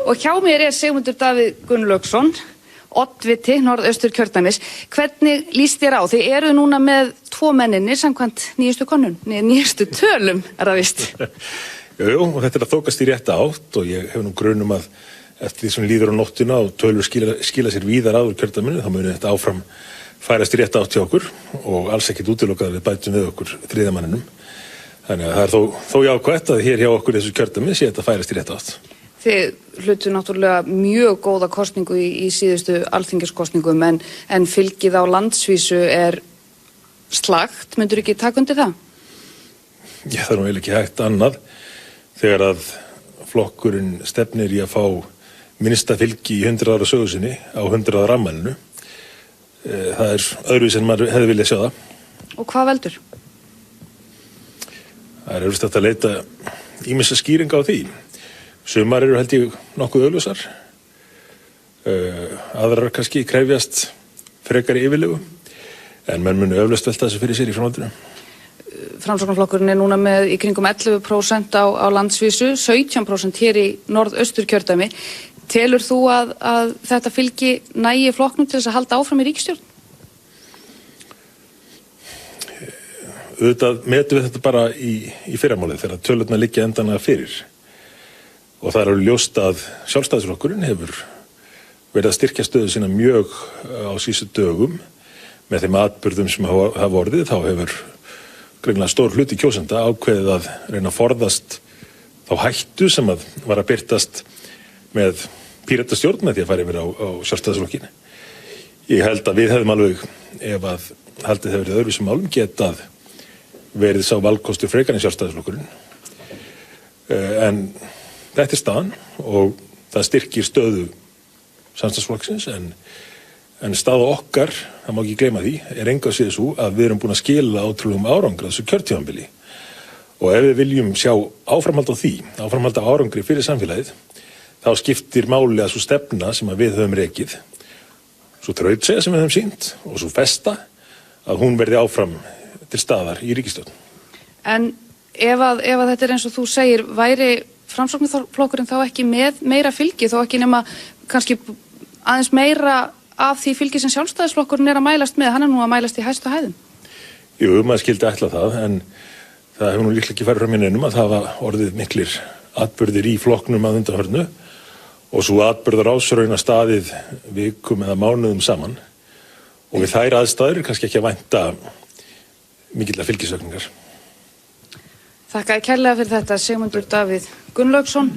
Og hjá mér Sigmundur Davíð Gunnlaugsson, oddviti Norðausturkjördæmis. Hvernig líst þér á? Þið eruð núna með 2 menninir samkvæmt nýjustu könnun, nýjustu tölum það víst. Jú, og þetta að þokast í rétta átt og ég hef nú grunum að eftir því sem líður á nóttina og tölur skila sér víðar áður kjördæminu, þá muni þetta áfram færast í rétta átt hjá okkur og alls ekkert útilokað að við bætum við okkur 3. manninum. Þannig að það er þó jákvætt að hér hjá okkur þessu kjördæmi sé þetta færast í rétta átt. Þið hlutu náttúrulega mjög góða kosningu í síðustu alþingiskosningum en fylgið á landsvísu slakt. Myndur ekki taka undir það? Já, það er nú eiginlega ekki hægt annað þegar að flokkurinn stefnir í að fá minnsta fylgi í 100 ára sögu sinni á 100 ára afmælinu. Það er öðruvísi en maður hefði viljað sjá það. Og hvað veldur? Það er auðvitað að leita ýmissa skýringa á því. Sumar eru held ég nokkuð augljósar, aðrar kannski krefjast frekari yfirlegu, en menn munu eflaust velta þessu fyrir sér í framhaldinu. Framsóknarflokkurinn núna með í kringum 11% á landsvísu, 17% hér í Norðausturkjördæmi. Telur þú að þetta fylgi nægi flokknum til þess að halda áfram í ríkisstjórn? Auðvitað metum við þetta bara í fyrramálið þegar tölurnar liggja endanlega fyrir. Og það er alveg ljóst að Sjálfstæðisflokkurinn hefur verið að styrkja stöðu sína mjög á síðustu dögum með þeim atburðum sem hafa orðið. Þá hefur greinilega stór hluti kjósenda ákveðið að reyna að forðast þá hættu sem var að birtast með Píratastjórn með því að fara yfir á Sjálfstæðisflokkinn. Ég held að við hefðum alveg, ef að haldið hefur verið öðruvísum málum, getað verið sá valkostur frekar en Sjálfstæðisflokkurinn. En þetta staðan og það styrkir stöðu Samstarfsflokksins en staða okkar, það má ekki gleyma því, engu að séð svo að við erum búin að skila ótrúlegum árangri á þessu kjörtímabili. Og ef við viljum sjá áframhald á því, áframhald á árangri fyrir samfélagið, þá skiptir máli að svo stefna sem að við höfum rekið, svo þrautseigja sem við höfum sýnt og svo festa að hún verði áfram til staðar í ríkisstjórn. En ef þetta eins og þú segir, væri Framsóknarflokkurinn þá ekki með meira fylgi, þó ekki nema kannski aðeins meira af því fylgi sem Sjálfstæðisflokkurinn að mælast með, hann nú að mælast í hæstu hæðum? Jú, maður skildi ætla það, en það hefur nú líklega ekki farið frá minnum að það hafa orðið miklir atburðir í flokknum að undanförnu og svo atburðar ásrauna staðið vikum eða mánuðum saman og við þær aðstæður kannski ekki að vænta mikillar fylgisögningar. Þakka kærlega fyrir þetta, Sigmundur Davíð Gunnlaugsson.